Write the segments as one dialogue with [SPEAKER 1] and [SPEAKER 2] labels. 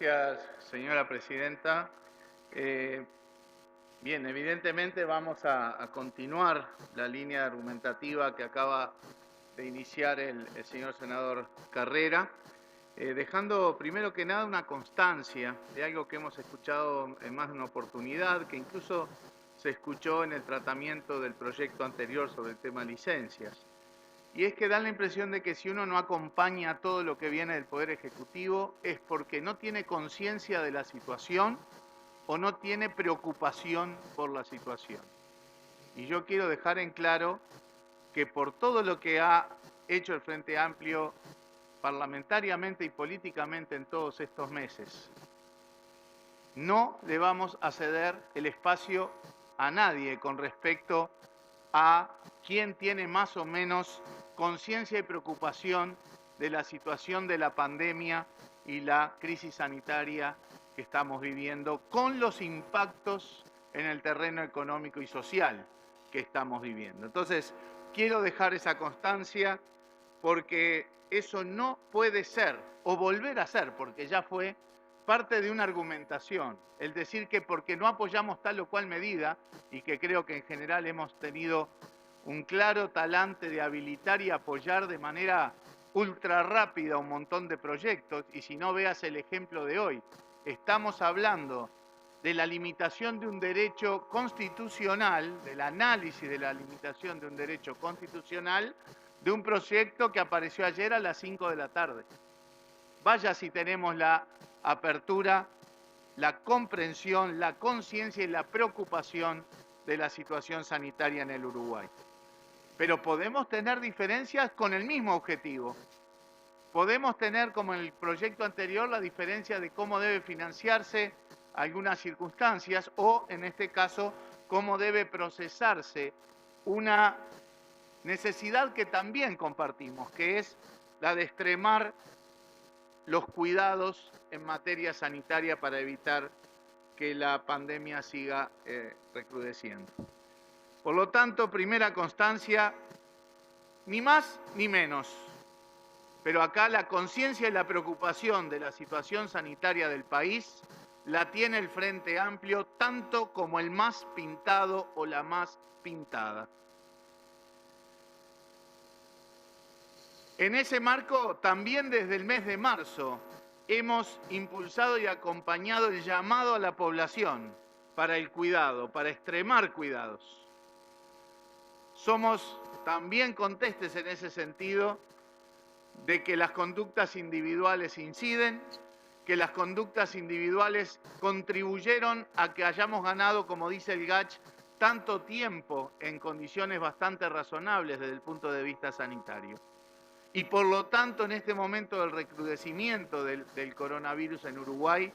[SPEAKER 1] Gracias, señora presidenta. Bien, evidentemente vamos a continuar la línea argumentativa que acaba de iniciar el señor senador Carrera, dejando primero que nada una constancia de algo que hemos escuchado en más de una oportunidad, que incluso se escuchó en el tratamiento del proyecto anterior sobre el tema licencias. Y es que da la impresión de que si uno no acompaña todo lo que viene del Poder Ejecutivo es porque no tiene conciencia de la situación o no tiene preocupación por la situación. Y yo quiero dejar en claro que por todo lo que ha hecho el Frente Amplio parlamentariamente y políticamente en todos estos meses, no le vamos a ceder el espacio a nadie con respecto a quién tiene más o menos conciencia y preocupación de la situación de la pandemia y la crisis sanitaria que estamos viviendo, con los impactos en el terreno económico y social que estamos viviendo. Entonces, quiero dejar esa constancia porque eso no puede ser, o volver a ser, porque ya fue parte de una argumentación, el decir que porque no apoyamos tal o cual medida, y que creo que en general hemos tenido un claro talante de habilitar y apoyar de manera ultra rápida un montón de proyectos, y si no veas el ejemplo de hoy, estamos hablando de la limitación de un derecho constitucional, del análisis de la limitación de un derecho constitucional, de un proyecto que apareció ayer a las 5 de la tarde. Vaya si tenemos la apertura, la comprensión, la conciencia y la preocupación de la situación sanitaria en el Uruguay. Pero podemos tener diferencias con el mismo objetivo. Podemos tener, como en el proyecto anterior, la diferencia de cómo debe financiarse algunas circunstancias o, en este caso, cómo debe procesarse una necesidad que también compartimos, que es la de extremar los cuidados en materia sanitaria para evitar que la pandemia siga recrudeciendo. Por lo tanto, primera constancia, ni más ni menos. Pero acá la conciencia y la preocupación de la situación sanitaria del país la tiene el Frente Amplio tanto como el más pintado o la más pintada. En ese marco, también desde el mes de marzo, hemos impulsado y acompañado el llamado a la población para el cuidado, para extremar cuidados. Somos también contestes en ese sentido de que las conductas individuales inciden, que las conductas individuales contribuyeron a que hayamos ganado, como dice el GACH, tanto tiempo en condiciones bastante razonables desde el punto de vista sanitario. Y por lo tanto, en este momento del recrudecimiento del coronavirus en Uruguay,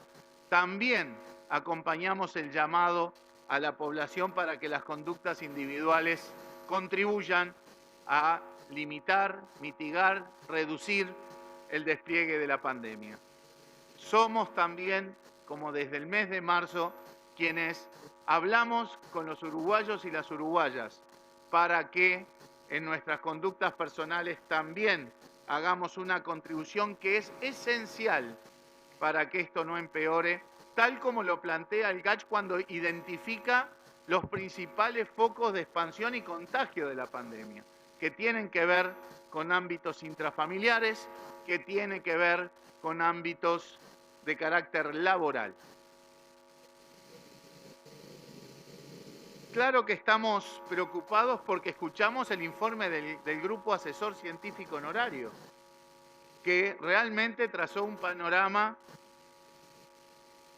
[SPEAKER 1] también acompañamos el llamado a la población para que las conductas individuales contribuyan a limitar, mitigar, reducir el despliegue de la pandemia. Somos también, como desde el mes de marzo, quienes hablamos con los uruguayos y las uruguayas para que en nuestras conductas personales también hagamos una contribución que es esencial para que esto no empeore, tal como lo plantea el GACH cuando identifica los principales focos de expansión y contagio de la pandemia, que tienen que ver con ámbitos intrafamiliares, que tienen que ver con ámbitos de carácter laboral. Claro que estamos preocupados porque escuchamos el informe del Grupo Asesor Científico Honorario, que realmente trazó un panorama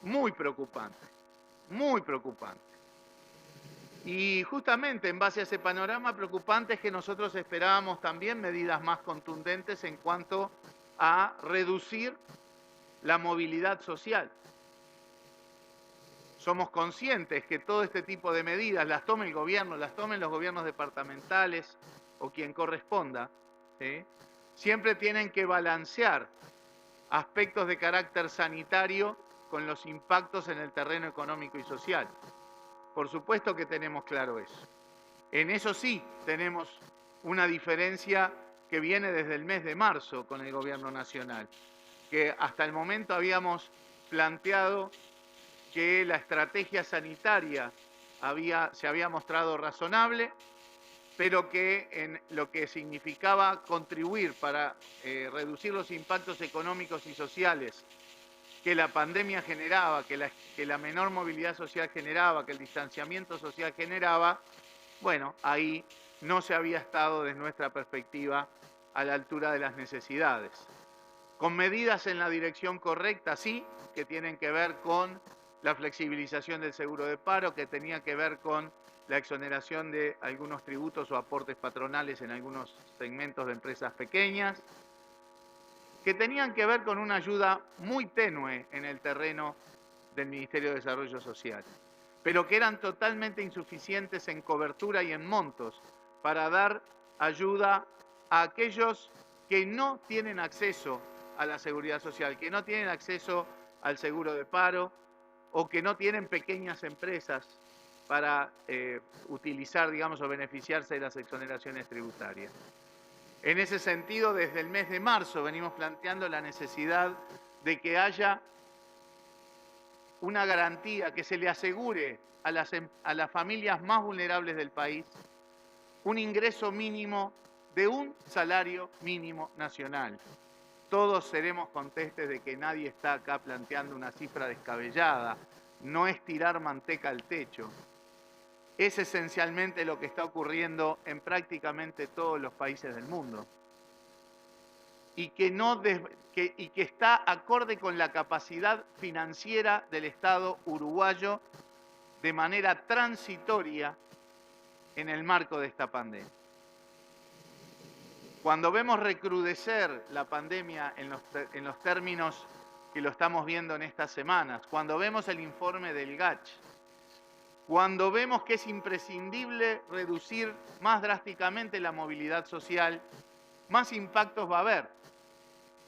[SPEAKER 1] muy preocupante, muy preocupante. Y justamente en base a ese panorama preocupante es que nosotros esperábamos también medidas más contundentes en cuanto a reducir la movilidad social. Somos conscientes que todo este tipo de medidas las tome el gobierno, las tomen los gobiernos departamentales o quien corresponda, ¿sí? Siempre tienen que balancear aspectos de carácter sanitario con los impactos en el terreno económico y social. Por supuesto que tenemos claro eso. En eso sí tenemos una diferencia que viene desde el mes de marzo con el gobierno nacional, que hasta el momento habíamos planteado que la estrategia sanitaria se había mostrado razonable, pero que en lo que significaba contribuir para reducir los impactos económicos y sociales que la pandemia generaba, que la menor movilidad social generaba, que el distanciamiento social generaba, bueno, ahí no se había estado desde nuestra perspectiva a la altura de las necesidades. Con medidas en la dirección correcta, sí, que tienen que ver con la flexibilización del seguro de paro, que tenía que ver con la exoneración de algunos tributos o aportes patronales en algunos segmentos de empresas pequeñas, que tenían que ver con una ayuda muy tenue en el terreno del Ministerio de Desarrollo Social, pero que eran totalmente insuficientes en cobertura y en montos para dar ayuda a aquellos que no tienen acceso a la seguridad social, que no tienen acceso al seguro de paro o que no tienen pequeñas empresas para utilizar, digamos, o beneficiarse de las exoneraciones tributarias. En ese sentido, desde el mes de marzo venimos planteando la necesidad de que haya una garantía, que se le asegure a las familias más vulnerables del país un ingreso mínimo de un salario mínimo nacional. Todos seremos contestes de que nadie está acá planteando una cifra descabellada, no es tirar manteca al techo. Es esencialmente lo que está ocurriendo en prácticamente todos los países del mundo y que está acorde con la capacidad financiera del Estado uruguayo de manera transitoria en el marco de esta pandemia. Cuando vemos recrudecer la pandemia en los términos que lo estamos viendo en estas semanas, cuando vemos el informe del GACH, cuando vemos que es imprescindible reducir más drásticamente la movilidad social, más impactos va a haber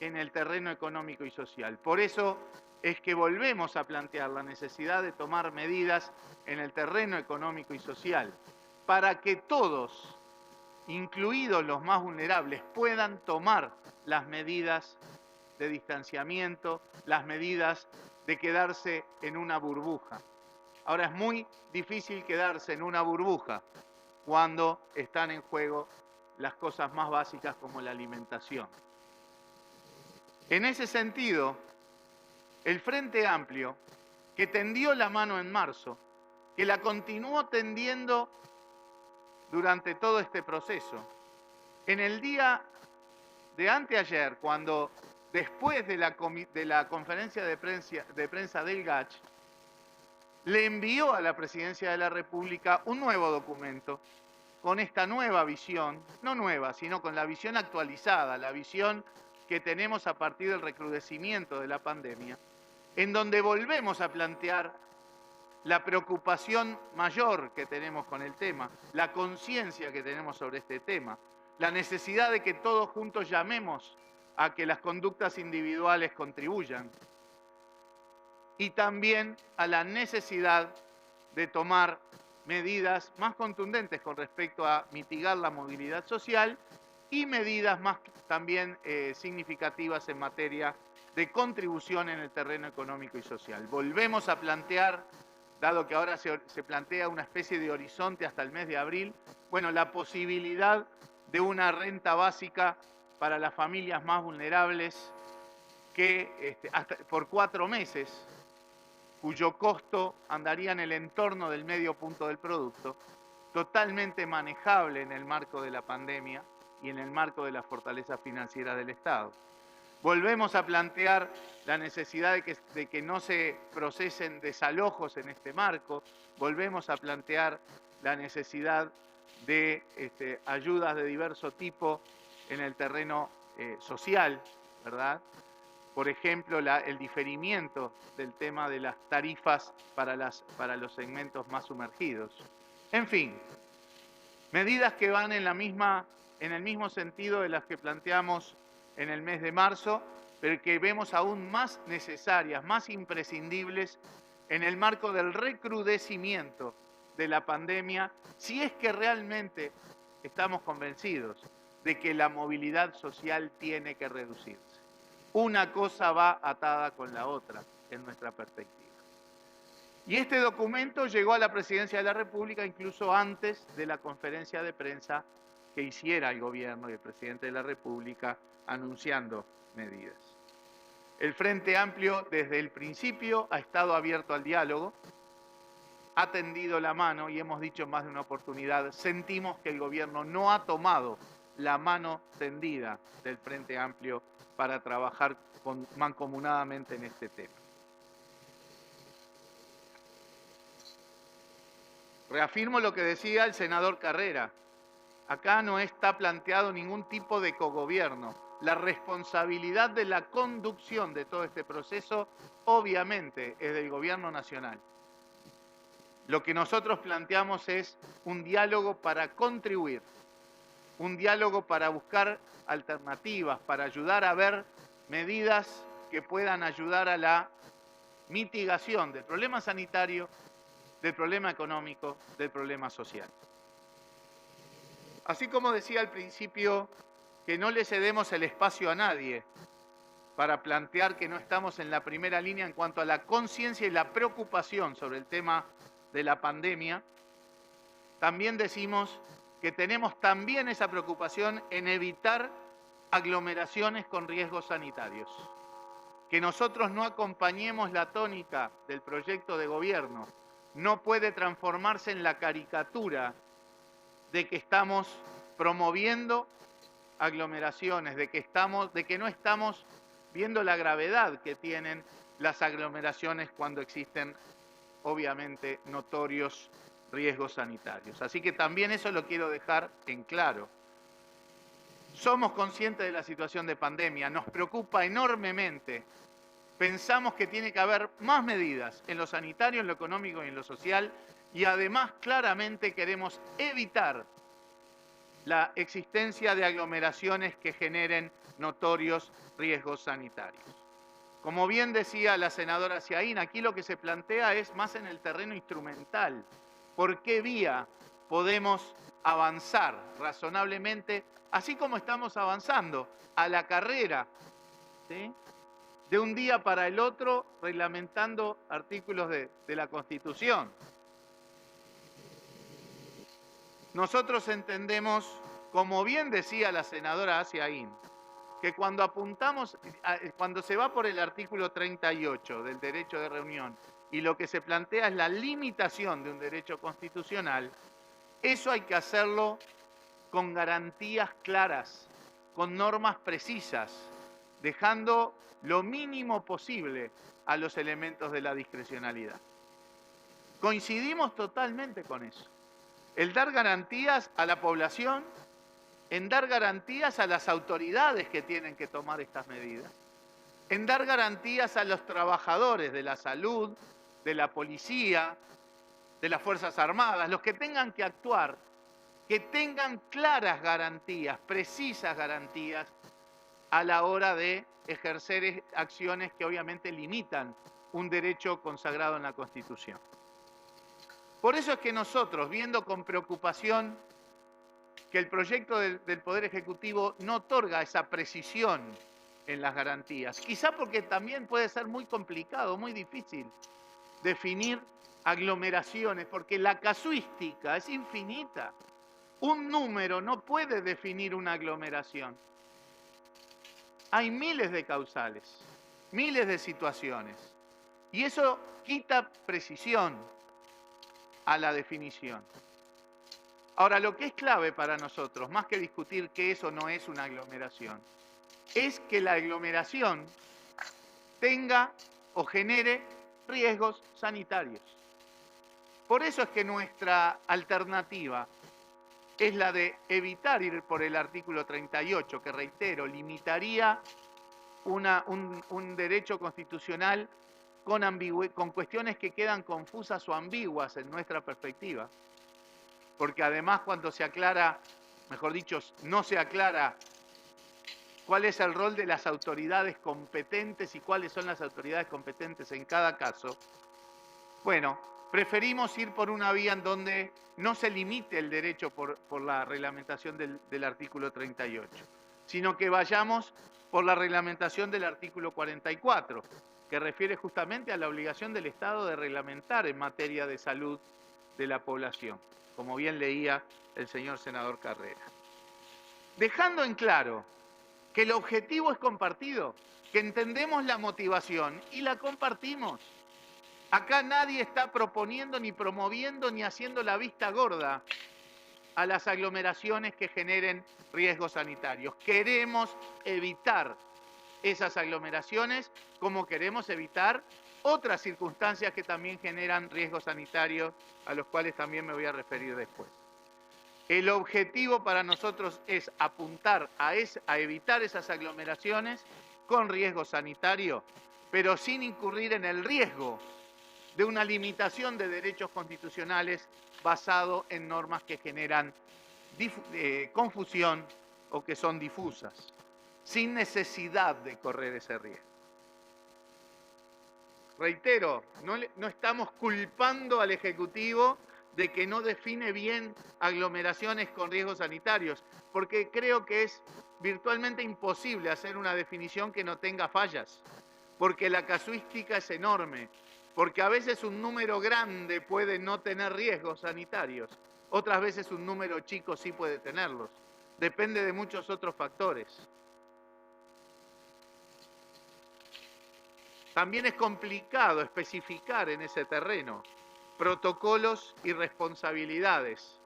[SPEAKER 1] en el terreno económico y social. Por eso es que volvemos a plantear la necesidad de tomar medidas en el terreno económico y social para que todos, incluidos los más vulnerables, puedan tomar las medidas de distanciamiento, las medidas de quedarse en una burbuja. Ahora es muy difícil quedarse en una burbuja cuando están en juego las cosas más básicas como la alimentación. En ese sentido, el Frente Amplio, que tendió la mano en marzo, que la continuó tendiendo durante todo este proceso, en el día de anteayer, cuando después de la conferencia de prensa del GACH, le envió a la Presidencia de la República un nuevo documento con esta nueva visión, no nueva, sino con la visión actualizada, la visión que tenemos a partir del recrudecimiento de la pandemia, en donde volvemos a plantear la preocupación mayor que tenemos con el tema, la conciencia que tenemos sobre este tema, la necesidad de que todos juntos llamemos a que las conductas individuales contribuyan y también a la necesidad de tomar medidas más contundentes con respecto a mitigar la movilidad social y medidas más también significativas en materia de contribución en el terreno económico y social. Volvemos a plantear, dado que ahora se plantea una especie de horizonte hasta el mes de abril, bueno, la posibilidad de una renta básica para las familias más vulnerables que hasta por 4 meses, cuyo costo andaría en el entorno del medio punto del producto, totalmente manejable en el marco de la pandemia y en el marco de la fortaleza financiera del Estado. Volvemos a plantear la necesidad de que no se procesen desalojos en este marco, volvemos a plantear la necesidad de ayudas de diverso tipo en el terreno social, ¿verdad? Por ejemplo, el diferimiento del tema de las tarifas para los segmentos más sumergidos. En fin, medidas que van en el mismo sentido de las que planteamos en el mes de marzo, pero que vemos aún más necesarias, más imprescindibles en el marco del recrudecimiento de la pandemia, si es que realmente estamos convencidos de que la movilidad social tiene que reducirse. Una cosa va atada con la otra. en nuestra perspectiva. Y este documento llegó a la Presidencia de la República incluso antes de la conferencia de prensa que hiciera el gobierno y el presidente de la República anunciando medidas. El Frente Amplio desde el principio ha estado abierto al diálogo, ha tendido la mano y hemos dicho en más de una oportunidad, sentimos que el gobierno no ha tomado la mano tendida del Frente Amplio para trabajar mancomunadamente en este tema. Reafirmo lo que decía el senador Carrera. Acá no está planteado ningún tipo de cogobierno. La responsabilidad de la conducción de todo este proceso, obviamente, es del Gobierno Nacional. Lo que nosotros planteamos es un diálogo para contribuir, un diálogo para buscar alternativas, para ayudar a ver medidas que puedan ayudar a la mitigación del problema sanitario, del problema económico, del problema social. Así como decía al principio, que no le cedemos el espacio a nadie para plantear que no estamos en la primera línea en cuanto a la conciencia y la preocupación sobre el tema de la pandemia, también decimos que tenemos también esa preocupación en evitar aglomeraciones con riesgos sanitarios. Que nosotros no acompañemos la tónica del proyecto de gobierno no puede transformarse en la caricatura de que estamos promoviendo aglomeraciones, de que no estamos viendo la gravedad que tienen las aglomeraciones cuando existen, obviamente, notorios riesgos sanitarios. Así que también eso lo quiero dejar en claro. Somos conscientes de la situación de pandemia, nos preocupa enormemente. Pensamos que tiene que haber más medidas en lo sanitario, en lo económico y en lo social, y además claramente queremos evitar la existencia de aglomeraciones que generen notorios riesgos sanitarios. Como bien decía la senadora Siaín, aquí lo que se plantea es más en el terreno instrumental. ¿Por qué vía podemos avanzar razonablemente, así como estamos avanzando a la carrera, ¿sí?, de un día para el otro, reglamentando artículos de la Constitución? Nosotros entendemos, como bien decía la senadora Siaín, que cuando cuando se va por el artículo 38 del derecho de reunión y lo que se plantea es la limitación de un derecho constitucional, eso hay que hacerlo con garantías claras, con normas precisas, dejando lo mínimo posible a los elementos de la discrecionalidad. Coincidimos totalmente con eso. El dar garantías a la población, en dar garantías a las autoridades que tienen que tomar estas medidas, en dar garantías a los trabajadores de la salud, de la policía, de las Fuerzas Armadas, los que tengan que actuar, que tengan claras garantías, precisas garantías a la hora de ejercer acciones que obviamente limitan un derecho consagrado en la Constitución. Por eso es que nosotros, viendo con preocupación que el proyecto del Poder Ejecutivo no otorga esa precisión en las garantías, quizá porque también puede ser muy complicado, muy difícil definir aglomeraciones, porque la casuística es infinita. Un número no puede definir una aglomeración. Hay miles de causales, miles de situaciones, y eso quita precisión a la definición. Ahora, lo que es clave para nosotros, más que discutir qué es o no es una aglomeración, es que la aglomeración tenga o genere riesgos sanitarios. Por eso es que nuestra alternativa es la de evitar ir por el artículo 38, que reitero, limitaría un derecho constitucional con cuestiones que quedan confusas o ambiguas en nuestra perspectiva. Porque además cuando se aclara, mejor dicho, no se aclara cuál es el rol de las autoridades competentes y cuáles son las autoridades competentes en cada caso, bueno, preferimos ir por una vía en donde no se limite el derecho por la reglamentación del artículo 38, sino que vayamos por la reglamentación del artículo 44, que refiere justamente a la obligación del Estado de reglamentar en materia de salud de la población, como bien leía el señor senador Carrera. Dejando en claro que el objetivo es compartido, que entendemos la motivación y la compartimos. Acá nadie está proponiendo, ni promoviendo, ni haciendo la vista gorda a las aglomeraciones que generen riesgos sanitarios. Queremos evitar esas aglomeraciones como queremos evitar otras circunstancias que también generan riesgos sanitarios, a los cuales también me voy a referir después. El objetivo para nosotros es apuntar a evitar esas aglomeraciones con riesgo sanitario, pero sin incurrir en el riesgo de una limitación de derechos constitucionales basado en normas que generan confusión o que son difusas, sin necesidad de correr ese riesgo. Reitero, no estamos culpando al Ejecutivo de que no define bien aglomeraciones con riesgos sanitarios, porque creo que es virtualmente imposible hacer una definición que no tenga fallas, porque la casuística es enorme, porque a veces un número grande puede no tener riesgos sanitarios, otras veces un número chico sí puede tenerlos, depende de muchos otros factores. También es complicado especificar en ese terreno protocolos y responsabilidades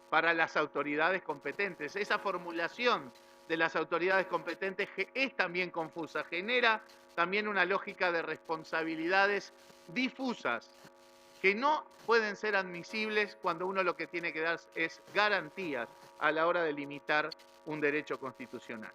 [SPEAKER 1] para las autoridades competentes. Esa formulación de las autoridades competentes es también confusa, genera también una lógica de responsabilidades difusas que no pueden ser admisibles cuando uno lo que tiene que dar es garantías a la hora de limitar un derecho constitucional.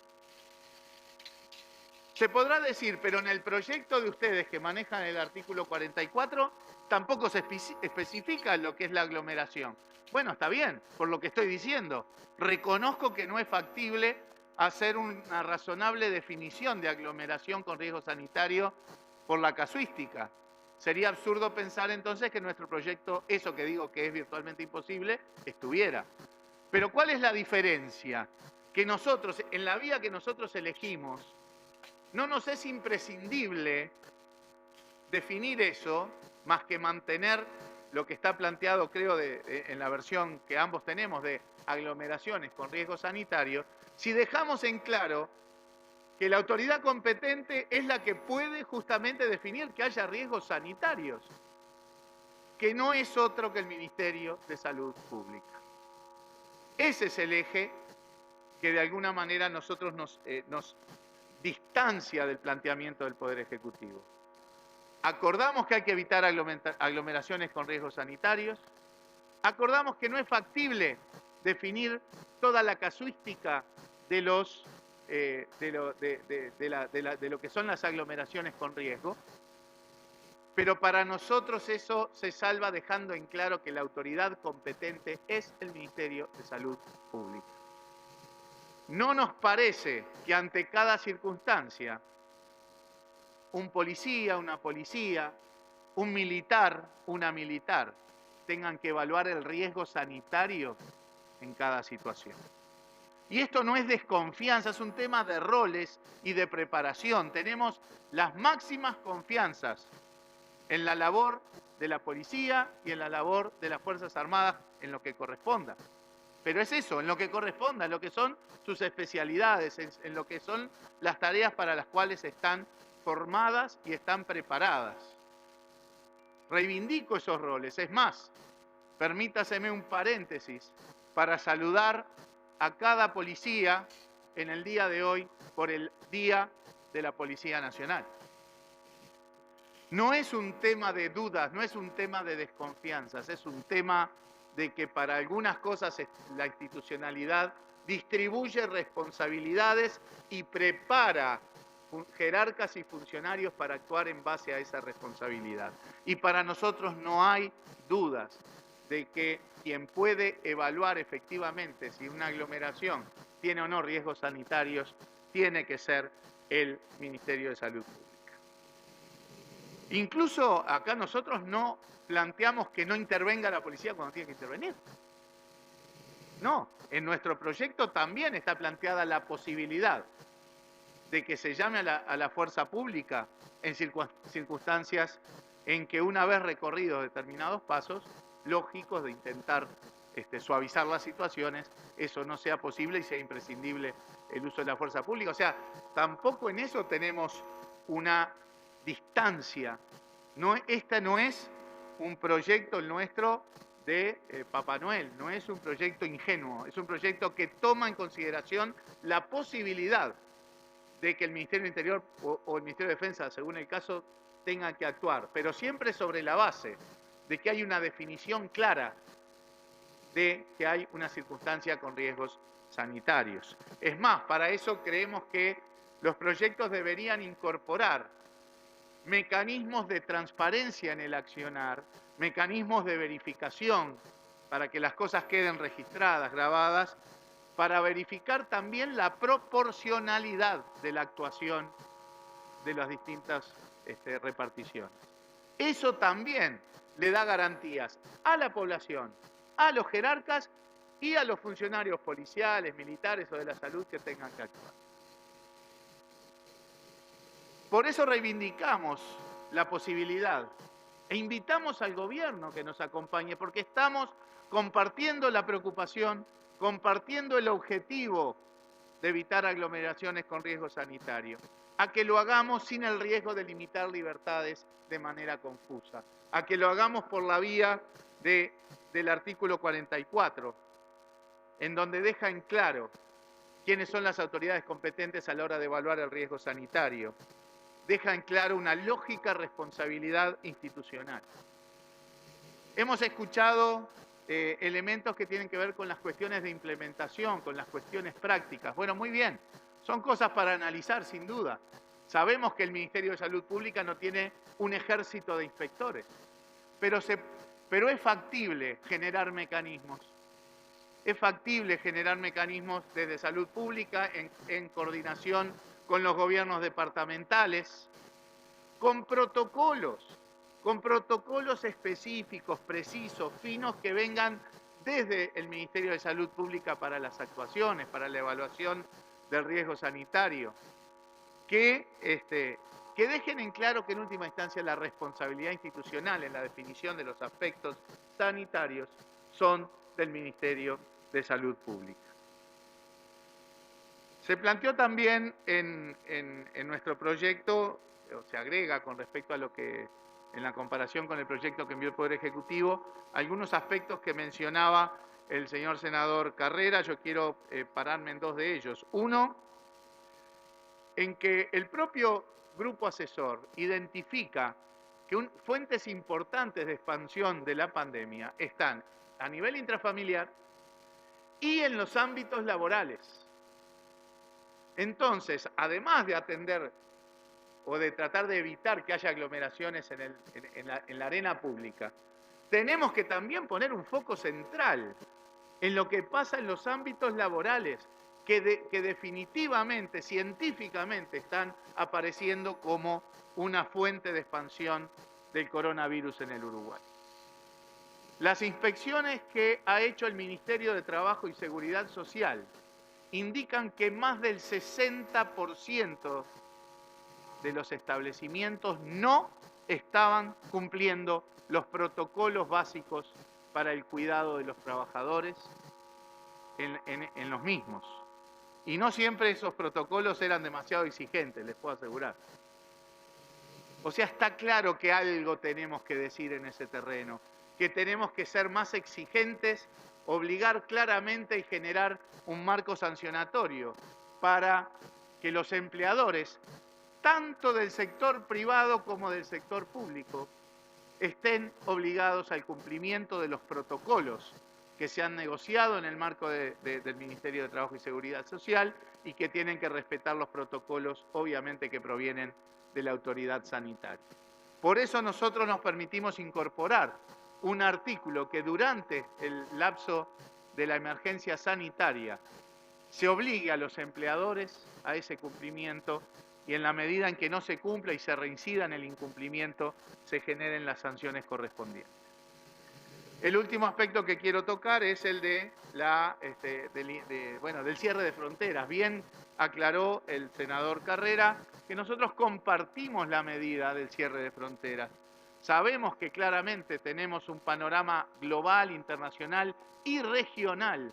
[SPEAKER 1] Se podrá decir, pero en el proyecto de ustedes que manejan el artículo 44, tampoco se especifica lo que es la aglomeración. Bueno, está bien, por lo que estoy diciendo. Reconozco que no es factible hacer una razonable definición de aglomeración con riesgo sanitario por la casuística. Sería absurdo pensar entonces que nuestro proyecto, eso que digo que es virtualmente imposible, estuviera. Pero ¿cuál es la diferencia? Que nosotros, en la vía que nosotros elegimos, no nos es imprescindible definir eso, más que mantener lo que está planteado, creo, en la versión que ambos tenemos de aglomeraciones con riesgo sanitario, si dejamos en claro que la autoridad competente es la que puede justamente definir que haya riesgos sanitarios, que no es otro que el Ministerio de Salud Pública. Ese es el eje que de alguna manera nosotros nos distancia del planteamiento del Poder Ejecutivo. Acordamos que hay que evitar aglomeraciones con riesgos sanitarios, acordamos que no es factible definir toda la casuística de lo que son las aglomeraciones con riesgo, pero para nosotros eso se salva dejando en claro que la autoridad competente es el Ministerio de Salud Pública. No nos parece que ante cada circunstancia un policía, una policía, un militar, una militar, tengan que evaluar el riesgo sanitario en cada situación. Y esto no es desconfianza, es un tema de roles y de preparación. Tenemos las máximas confianzas en la labor de la policía y en la labor de las Fuerzas Armadas en lo que corresponda. Pero es eso, en lo que corresponda, en lo que son sus especialidades, en lo que son las tareas para las cuales están formadas y están preparadas. Reivindico esos roles. Es más, permítaseme un paréntesis para saludar a cada policía en el día de hoy por el Día de la Policía Nacional. No es un tema de dudas, no es un tema de desconfianzas, es un tema de que para algunas cosas la institucionalidad distribuye responsabilidades y prepara jerarcas y funcionarios para actuar en base a esa responsabilidad. Y para nosotros no hay dudas de que quien puede evaluar efectivamente si una aglomeración tiene o no riesgos sanitarios tiene que ser el Ministerio de Salud Pública. Incluso acá nosotros no planteamos que no intervenga la policía cuando tiene que intervenir. No, en nuestro proyecto también está planteada la posibilidad de que se llame a la fuerza pública en circunstancias en que una vez recorridos determinados pasos lógicos de intentar suavizar las situaciones, eso no sea posible y sea imprescindible el uso de la fuerza pública. O sea, tampoco en eso tenemos una distancia. No, este no es un proyecto el nuestro de Papá Noel, no es un proyecto ingenuo, es un proyecto que toma en consideración la posibilidad de que el Ministerio del Interior o el Ministerio de Defensa, según el caso, tengan que actuar, pero siempre sobre la base de que hay una definición clara de que hay una circunstancia con riesgos sanitarios. Es más, para eso creemos que los proyectos deberían incorporar mecanismos de transparencia en el accionar, mecanismos de verificación para que las cosas queden registradas, grabadas, para verificar también la proporcionalidad de la actuación de las distintas reparticiones. Eso también le da garantías a la población, a los jerarcas y a los funcionarios policiales, militares o de la salud que tengan que actuar. Por eso reivindicamos la posibilidad e invitamos al gobierno que nos acompañe, porque estamos compartiendo la preocupación, compartiendo el objetivo de evitar aglomeraciones con riesgo sanitario, a que lo hagamos sin el riesgo de limitar libertades de manera confusa, a que lo hagamos por la vía del artículo 44, en donde deja en claro quiénes son las autoridades competentes a la hora de evaluar el riesgo sanitario, deja en claro una lógica responsabilidad institucional. Hemos escuchado elementos que tienen que ver con las cuestiones de implementación, con las cuestiones prácticas. Bueno, muy bien, son cosas para analizar sin duda. Sabemos que el Ministerio de Salud Pública no tiene un ejército de inspectores, pero es factible generar mecanismos. Es factible generar mecanismos desde salud pública en coordinación con los gobiernos departamentales, con protocolos específicos, precisos, finos, que vengan desde el Ministerio de Salud Pública para las actuaciones, para la evaluación del riesgo sanitario, que dejen en claro que en última instancia la responsabilidad institucional en la definición de los aspectos sanitarios son del Ministerio de Salud Pública. Se planteó también en nuestro proyecto, o se agrega con respecto a lo que, en la comparación con el proyecto que envió el Poder Ejecutivo, algunos aspectos que mencionaba el señor senador Carrera. Yo quiero pararme en dos de ellos. Uno, en que el propio grupo asesor identifica que fuentes importantes de expansión de la pandemia están a nivel intrafamiliar y en los ámbitos laborales. Entonces, además de atender o de tratar de evitar que haya aglomeraciones en la arena pública, tenemos que también poner un foco central en lo que pasa en los ámbitos laborales, que definitivamente, científicamente, están apareciendo como una fuente de expansión del coronavirus en el Uruguay. Las inspecciones que ha hecho el Ministerio de Trabajo y Seguridad Social indican que más del 60% de los establecimientos no estaban cumpliendo los protocolos básicos para el cuidado de los trabajadores en los mismos. Y no siempre esos protocolos eran demasiado exigentes, les puedo asegurar. O sea, está claro que algo tenemos que decir en ese terreno, que tenemos que ser más exigentes, obligar claramente y generar un marco sancionatorio para que los empleadores, tanto del sector privado como del sector público, estén obligados al cumplimiento de los protocolos que se han negociado en el marco del Ministerio de Trabajo y Seguridad Social y que tienen que respetar los protocolos, obviamente, que provienen de la autoridad sanitaria. Por eso nosotros nos permitimos incorporar un artículo que durante el lapso de la emergencia sanitaria se obligue a los empleadores a ese cumplimiento y en la medida en que no se cumpla y se reincida en el incumplimiento, se generen las sanciones correspondientes. El último aspecto que quiero tocar es el de del cierre de fronteras. Bien aclaró el senador Carrera que nosotros compartimos la medida del cierre de fronteras. Sabemos que claramente tenemos un panorama global, internacional y regional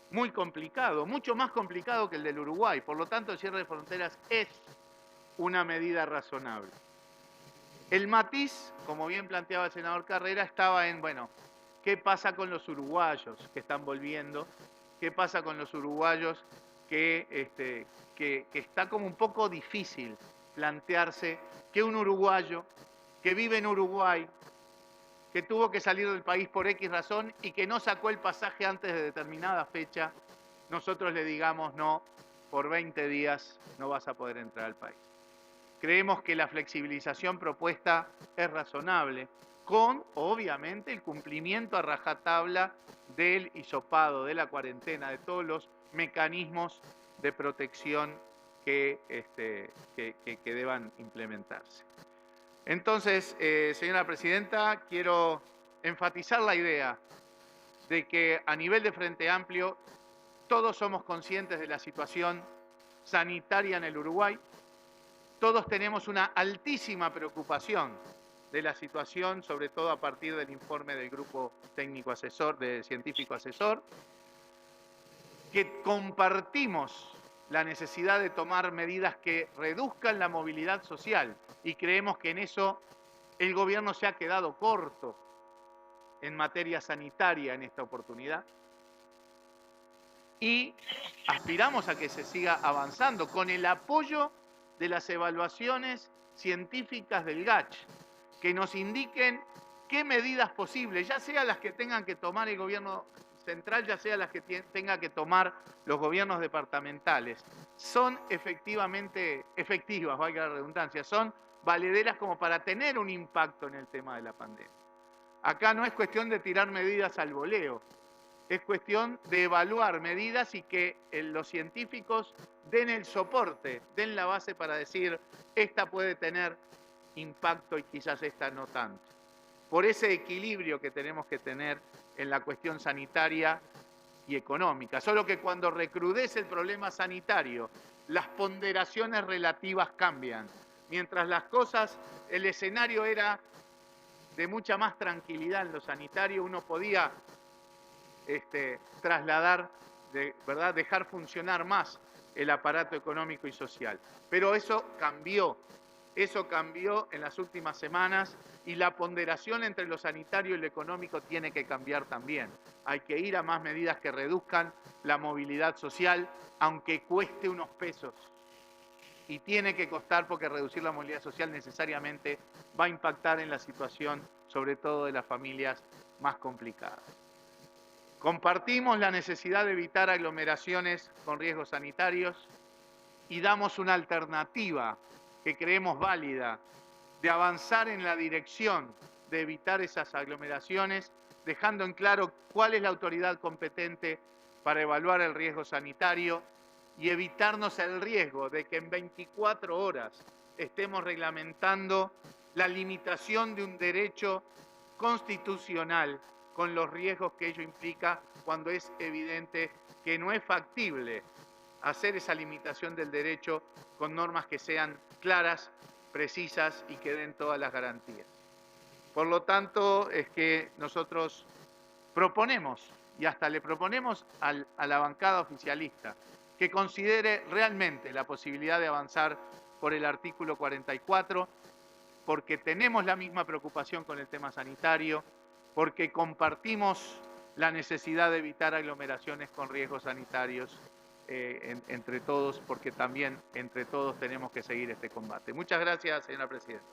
[SPEAKER 1] muy complicado, mucho más complicado que el del Uruguay. Por lo tanto, el cierre de fronteras es una medida razonable. El matiz, como bien planteaba el senador Carrera, estaba en, bueno, ¿qué pasa con los uruguayos que están volviendo? ¿Qué pasa con los uruguayos que está como un poco difícil plantearse que un uruguayo que vive en Uruguay, que tuvo que salir del país por X razón y que no sacó el pasaje antes de determinada fecha, nosotros le digamos no, por 20 días no vas a poder entrar al país? Creemos que la flexibilización propuesta es razonable, con, obviamente, el cumplimiento a rajatabla del hisopado, de la cuarentena, de todos los mecanismos de protección que deban implementarse. Entonces, señora presidenta, quiero enfatizar la idea de que a nivel de Frente Amplio todos somos conscientes de la situación sanitaria en el Uruguay, todos tenemos una altísima preocupación de la situación, sobre todo a partir del informe del grupo técnico asesor, del científico asesor, que compartimos la necesidad de tomar medidas que reduzcan la movilidad social y creemos que en eso el gobierno se ha quedado corto en materia sanitaria en esta oportunidad. Y aspiramos a que se siga avanzando con el apoyo de las evaluaciones científicas del GACH, que nos indiquen qué medidas posibles, ya sea las que tengan que tomar el gobierno central, ya sea las que tengan que tomar los gobiernos departamentales, son efectivamente efectivas, valga la redundancia, son valederas como para tener un impacto en el tema de la pandemia. Acá no es cuestión de tirar medidas al voleo, es cuestión de evaluar medidas y que los científicos den el soporte, den la base para decir, esta puede tener impacto y quizás esta no tanto. Por ese equilibrio que tenemos que tener en la cuestión sanitaria y económica. Solo que cuando recrudece el problema sanitario, las ponderaciones relativas cambian. Mientras las cosas, el escenario era de mucha más tranquilidad en lo sanitario, uno podía trasladar, ¿verdad? Dejar funcionar más el aparato económico y social. Pero eso cambió en las últimas semanas y la ponderación entre lo sanitario y lo económico tiene que cambiar también. Hay que ir a más medidas que reduzcan la movilidad social, aunque cueste unos pesos. Y tiene que costar porque reducir la movilidad social necesariamente va a impactar en la situación, sobre todo de las familias más complicadas. Compartimos la necesidad de evitar aglomeraciones con riesgos sanitarios y damos una alternativa que creemos válida de avanzar en la dirección de evitar esas aglomeraciones, dejando en claro cuál es la autoridad competente para evaluar el riesgo sanitario y evitarnos el riesgo de que en 24 horas estemos reglamentando la limitación de un derecho constitucional con los riesgos que ello implica cuando es evidente que no es factible hacer esa limitación del derecho con normas que sean claras, precisas y que den todas las garantías. Por lo tanto, es que nosotros proponemos, y hasta le proponemos a la bancada oficialista, que considere realmente la posibilidad de avanzar por el artículo 44, porque tenemos la misma preocupación con el tema sanitario, porque compartimos la necesidad de evitar aglomeraciones con riesgos sanitarios entre todos, porque también entre todos tenemos que seguir este combate. Muchas gracias, señora presidenta.